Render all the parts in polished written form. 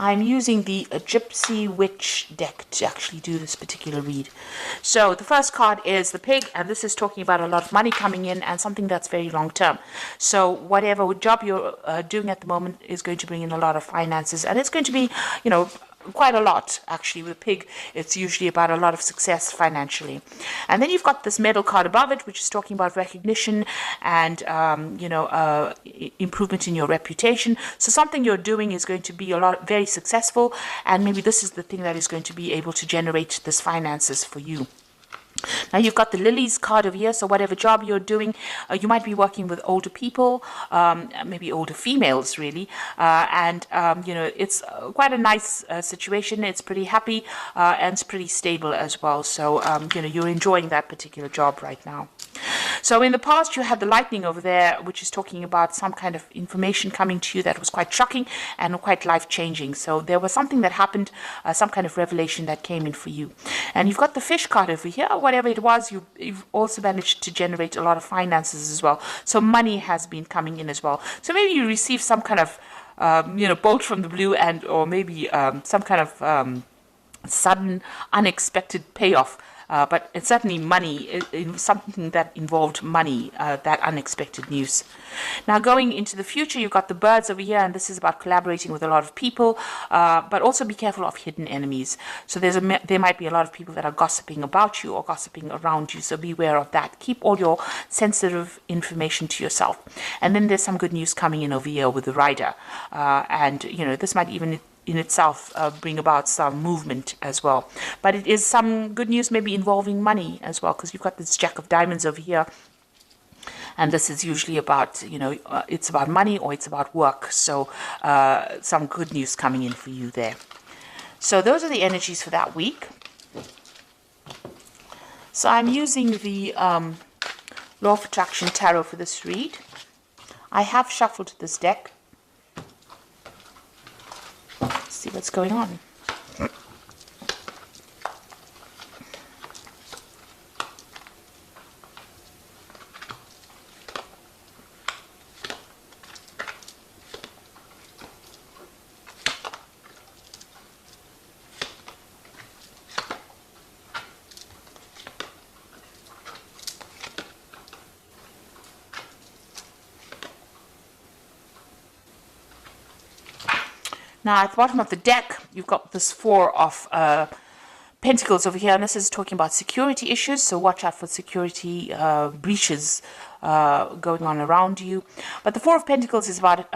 I'm using the Gypsy Witch deck to actually do this particular read. So the first card is the Pig, and this is talking about a lot of money coming in and something that's very long term. So whatever job you're doing at the moment is going to bring in a lot of finances, and it's going to be, quite a lot actually. With Pig, it's usually about a lot of success financially. And then you've got this medal card above it, which is talking about recognition and improvement in your reputation. So something you're doing is going to be very successful, and maybe this is the thing that is going to be able to generate this finances for you. Now you've got the Lilies card over here, so whatever job you're doing, you might be working with older people, maybe older females really, and it's quite a nice situation. It's pretty happy and it's pretty stable as well, so you're enjoying that particular job right now. So in the past, you had the Lightning over there, which is talking about some kind of information coming to you that was quite shocking and quite life-changing. So there was something that happened, some kind of revelation that came in for you. And you've got the Fish card over here. Whatever it was, you've also managed to generate a lot of finances as well. So money has been coming in as well. So maybe you received some kind of bolt from the blue, or maybe some kind of sudden, unexpected payoff. But it's certainly money, something that involved money, that unexpected news. Now going into the future, you've got the Birds over here, and this is about collaborating with a lot of people, but also be careful of hidden enemies. So there might be a lot of people that are gossiping about you or gossiping around you, so beware of that. Keep all your sensitive information to yourself. And then there's some good news coming in over here with the Rider, and this might even in itself bring about some movement as well. But it is some good news maybe involving money as well, because you've got this Jack of Diamonds over here. And this is usually about, it's about money or it's about work. So some good news coming in for you there. So those are the energies for that week. So I'm using the Law of Attraction Tarot for this read. I have shuffled this deck. See what's going on. Now, at the bottom of the deck, you've got this Four of Pentacles over here, and this is talking about security issues, so watch out for security breaches going on around you. But the Four of Pentacles is about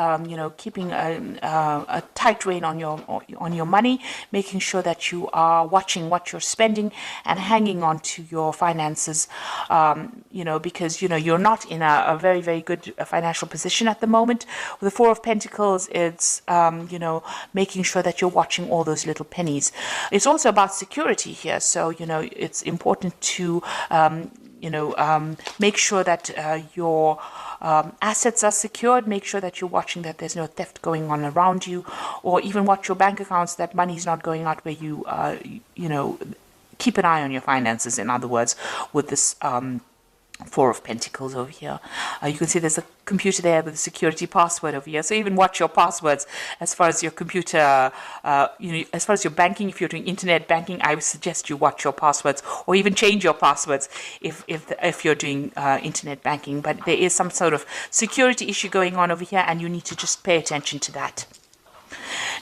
keeping a tight rein on your money, making sure that you are watching what you're spending and hanging on to your finances, because you're not in a very, very good financial position at the moment. With the Four of Pentacles, it's making sure that you're watching all those little pennies. It's also about security here, so it's important to make sure that your assets are secured. Make sure that you're watching that there's no theft going on around you, or even watch your bank accounts, that money's not going out where you, keep an eye on your finances, in other words, with this Four of Pentacles over here. You can see there's a computer there with a security password over here. So even watch your passwords as far as your computer, as far as your banking. If you're doing internet banking, I would suggest you watch your passwords, or even change your passwords if you're doing internet banking. But there is some sort of security issue going on over here, and you need to just pay attention to that.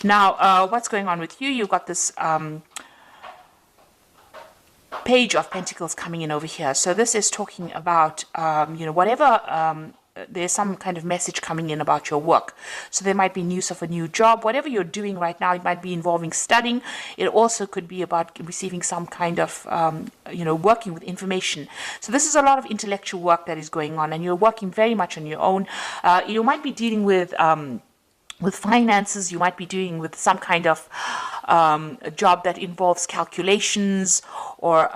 Now, what's going on with you? You've got this Page of Pentacles coming in over here. So this is talking about, whatever, there's some kind of message coming in about your work. So there might be news of a new job. Whatever you're doing right now, it might be involving studying. It also could be about receiving some kind of, working with information. So this is a lot of intellectual work that is going on, and you're working very much on your own. You might be dealing with finances. You might be doing with some kind of a job that involves calculations, or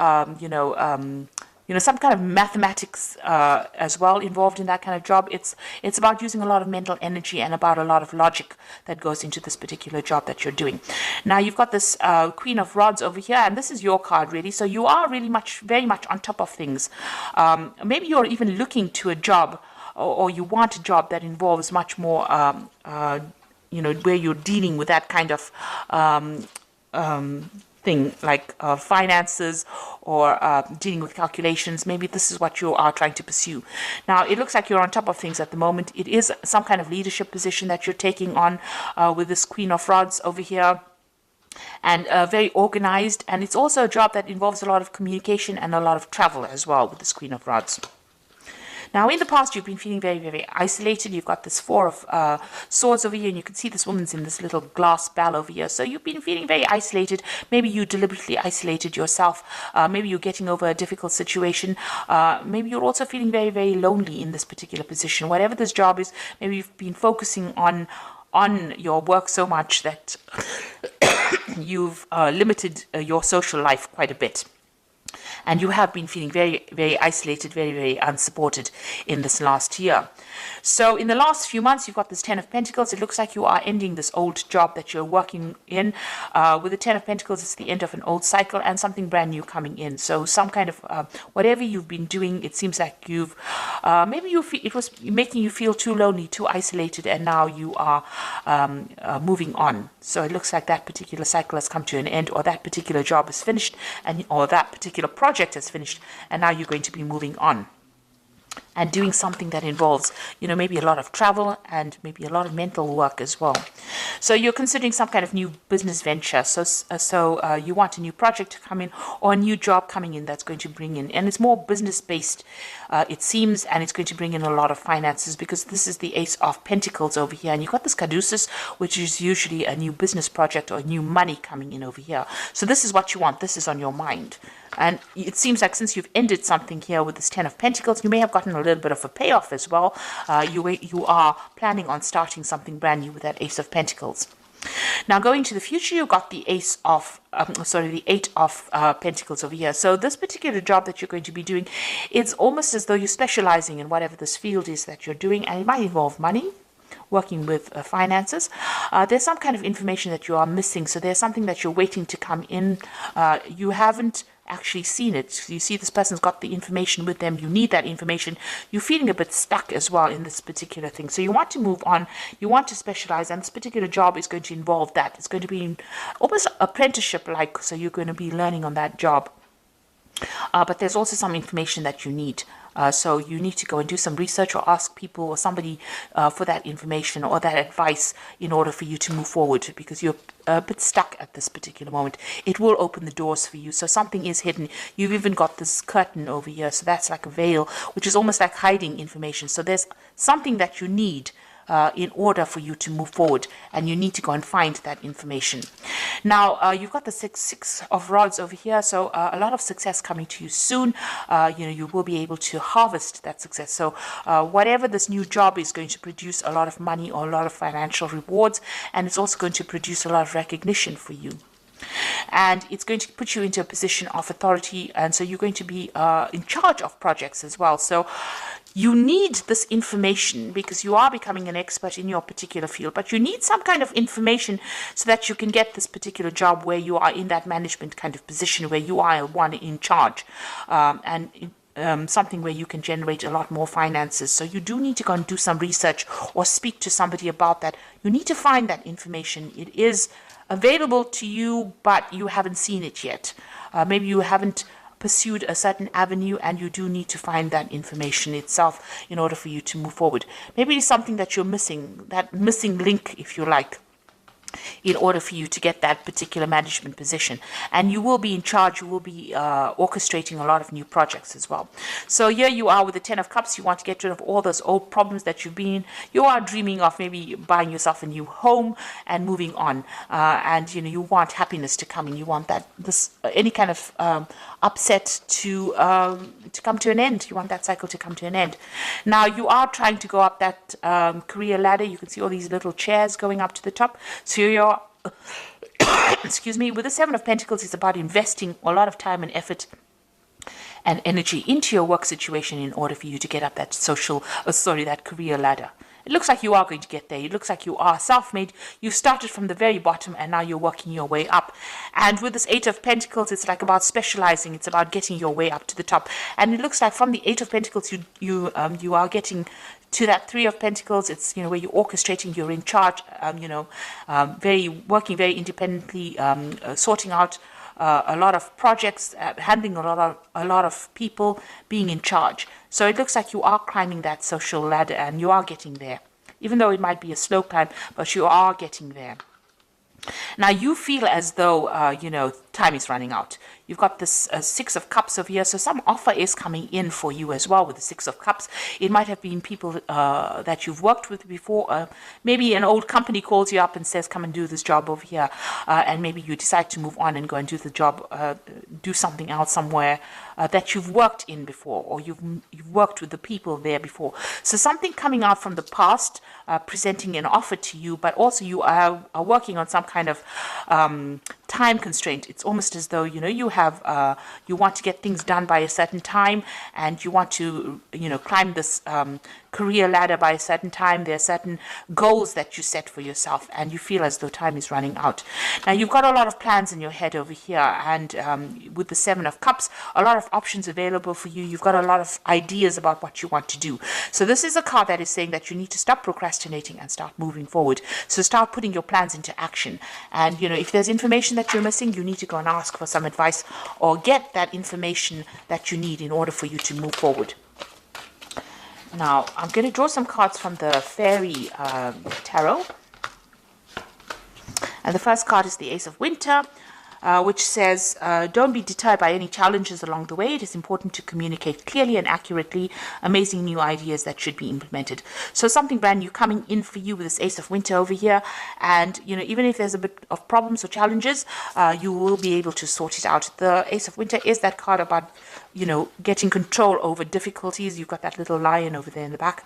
some kind of mathematics as well involved in that kind of job. It's about using a lot of mental energy and about a lot of logic that goes into this particular job that you're doing. Now you've got this Queen of Rods over here, and this is your card really. So you are really very much on top of things. Maybe you're even looking to a job, or you want a job that involves much more where you're dealing with that kind of thing, like finances or dealing with calculations. Maybe this is what you are trying to pursue. Now, it looks like you're on top of things at the moment. It is some kind of leadership position that you're taking on with this Queen of Rods over here, and very organized. And it's also a job that involves a lot of communication and a lot of travel as well with this Queen of Rods. Now, in the past, you've been feeling very, very isolated. You've got this Four of Swords over here, and you can see this woman's in this little glass bell over here. So you've been feeling very isolated. Maybe you deliberately isolated yourself. Maybe you're getting over a difficult situation. Maybe you're also feeling very, very lonely in this particular position. Whatever this job is, maybe you've been focusing on your work so much that you've limited your social life quite a bit. And you have been feeling very, very isolated, very, very unsupported in this last year. So in the last few months, you've got this Ten of Pentacles. It looks like you are ending this old job that you're working in. With the Ten of Pentacles, it's the end of an old cycle and something brand new coming in. So some kind of whatever you've been doing, it seems like you've maybe it was making you feel too lonely, too isolated, and now you are moving on. So it looks like that particular cycle has come to an end, or that particular job is finished, or that particular project is finished, and now you're going to be moving on and doing something that involves, maybe a lot of travel and maybe a lot of mental work as well. So you're considering some kind of new business venture. So you want a new project to come in, or a new job coming in that's going to bring in, and it's more business based, it seems, and it's going to bring in a lot of finances, because this is the Ace of Pentacles over here, and you've got this Caduceus, which is usually a new business project or new money coming in over here. So this is what you want. This is on your mind. And it seems like since you've ended something here with this Ten of Pentacles, you may have gotten a little bit of a payoff as well. You are planning on starting something brand new with that Ace of Pentacles. Now, going to the future, you've got the Eight of Pentacles over here. So this particular job that you're going to be doing, it's almost as though you're specializing in whatever this field is that you're doing, and it might involve money, working with finances. There's some kind of information that you are missing. So there's something that you're waiting to come in. You haven't actually seen it. You see this person's got the information with them. You need that information. You're feeling a bit stuck as well in this particular thing. So you want to move on. You want to specialize, and this particular job is going to involve that. It's going to be almost apprenticeship-like. So you're going to be learning on that job. But there's also some information that you need. So you need to go and do some research, or ask people or somebody for that information or that advice in order for you to move forward, because you're a bit stuck at this particular moment. It will open the doors for you. So something is hidden. You've even got this curtain over here. So that's like a veil, which is almost like hiding information. So there's something that you need in order for you to move forward, and you need to go and find that information. Now, you've got the Six of Rods over here, so a lot of success coming to you soon. You will be able to harvest that success. So whatever this new job is going to produce a lot of money or a lot of financial rewards, and it's also going to produce a lot of recognition for you. And it's going to put you into a position of authority, and so you're going to be in charge of projects as well. So you need this information because you are becoming an expert in your particular field, but you need some kind of information so that you can get this particular job where you are in that management kind of position, where you are one in charge, something where you can generate a lot more finances. So you do need to go and do some research or speak to somebody about that. You need to find that information. It is available to you, but you haven't seen it yet. Maybe you haven't pursued a certain avenue, and you do need to find that information itself in order for you to move forward. Maybe it's something that you're missing, that missing link, if you like, in order for you to get that particular management position. And you will be in charge. You will be orchestrating a lot of new projects as well. So here you are with the Ten of Cups. You want to get rid of all those old problems that you've been. You are dreaming of maybe buying yourself a new home and moving on. And you want happiness to come in. You want any kind of upset to come to an end. You want that cycle to come to an end. Now you are trying to go up that career ladder. You can see all these little chairs going up to the top. So you're, excuse me, with the Seven of Pentacles, it's about investing a lot of time and effort and energy into your work situation in order for you to get up that that career ladder. it looks like you are going to get there. It looks like you are self-made. You started from the very bottom and now you're working your way up. And with this Eight of Pentacles, it's like about specializing. It's about getting your way up to the top. And it looks like from the Eight of Pentacles, you are getting to that Three of Pentacles. It's, you know, where you're orchestrating, you're in charge, working very independently, sorting out a lot of projects, handling a lot of people, being in charge. So it looks like you are climbing that social ladder and you are getting there. Even though it might be a slow climb, but you are getting there. Now you feel as though, time is running out. You've got this Six of Cups over here, so some offer is coming in for you as well with the Six of Cups. It might have been people that you've worked with before. Maybe an old company calls you up and says, come and do this job over here. And maybe you decide to move on and go and do the job, do something else somewhere that you've worked in before, or you've worked with the people there before. So something coming out from the past, presenting an offer to you, but also you are working on some kind of time constraint. It's almost as though, you want to get things done by a certain time, and you want to, climb this career ladder by a certain time. There are certain goals that you set for yourself, and you feel as though time is running out. Now, you've got a lot of plans in your head over here, and with the Seven of Cups, a lot of options available for you. You've got a lot of ideas about what you want to do. So this is a card that is saying that you need to stop procrastinating and start moving forward. So start putting your plans into action. And, if there's information that you're missing, you need to go and ask for some advice or get that information that you need in order for you to move forward. Now, I'm going to draw some cards from the Fairy Tarot. And the first card is the Ace of Winter, which says, don't be deterred by any challenges along the way. It is important to communicate clearly and accurately amazing new ideas that should be implemented. So something brand new coming in for you with this Ace of Winter over here. And, even if there's a bit of problems or challenges, you will be able to sort it out. The Ace of Winter is that card about, getting control over difficulties. You've got that little lion over there in the back,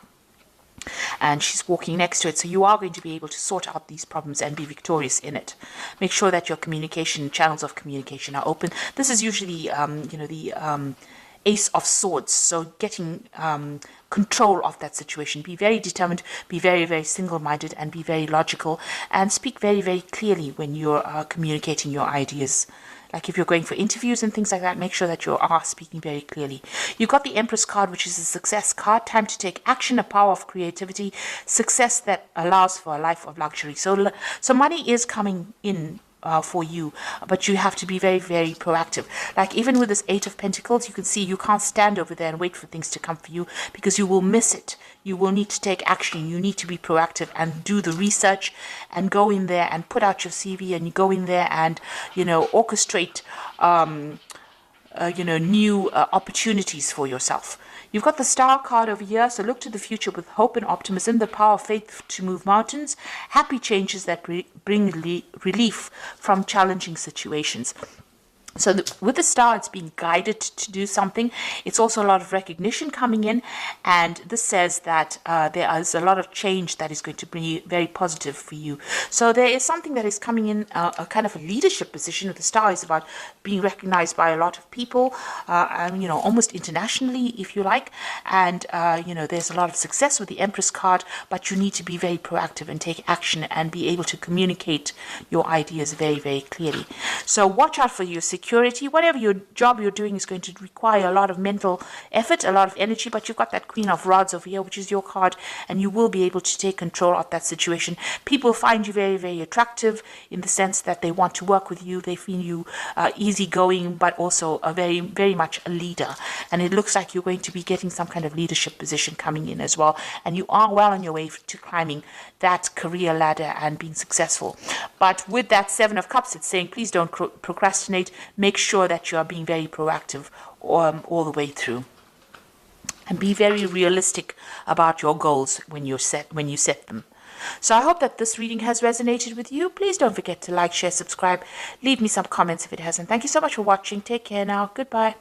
and she's walking next to it. So you are going to be able to sort out these problems and be victorious in it. Make sure that your channels of communication are open. This is usually, the Ace of Swords. So getting control of that situation. Be very determined, be very, very single-minded, and be very logical, and speak very, very clearly when you're communicating your ideas. Like if you're going for interviews and things like that, make sure that you are speaking very clearly. You've got the Empress card, which is a success card. Time to take action, a power of creativity, success that allows for a life of luxury. So money is coming in for you, but you have to be very, very proactive. Like even with this Eight of Pentacles, you can see you can't stand over there and wait for things to come for you, because you will miss it. You will need to take action. You need to be proactive and do the research and go in there and put out your CV, and you go in there and, orchestrate, new opportunities for yourself. You've got the Star card over here, so look to the future with hope and optimism, the power of faith to move mountains, happy changes that bring relief from challenging situations. So with the Star, it's being guided to do something. It's also a lot of recognition coming in, and this says that there is a lot of change that is going to be very positive for you. So there is something that is coming in, a kind of a leadership position. With the Star is about being recognized by a lot of people, almost internationally, if you like. And, there's a lot of success with the Empress card, but you need to be very proactive and take action and be able to communicate your ideas very, very clearly. So watch out for your security. Whatever your job you're doing is going to require a lot of mental effort, a lot of energy, but you've got that Queen of Rods over here, which is your card, and you will be able to take control of that situation. People find you very, very attractive in the sense that they want to work with you. They feel you easygoing, but also a very, very much a leader. And it looks like you're going to be getting some kind of leadership position coming in as well. And you are well on your way to climbing that career ladder and being successful. But with that Seven of Cups, it's saying, please don't procrastinate. Make sure that you are being very proactive all the way through. And be very realistic about your goals when you set them. So I hope that this reading has resonated with you. Please don't forget to like, share, subscribe. Leave me some comments if it hasn't. Thank you so much for watching. Take care now. Goodbye.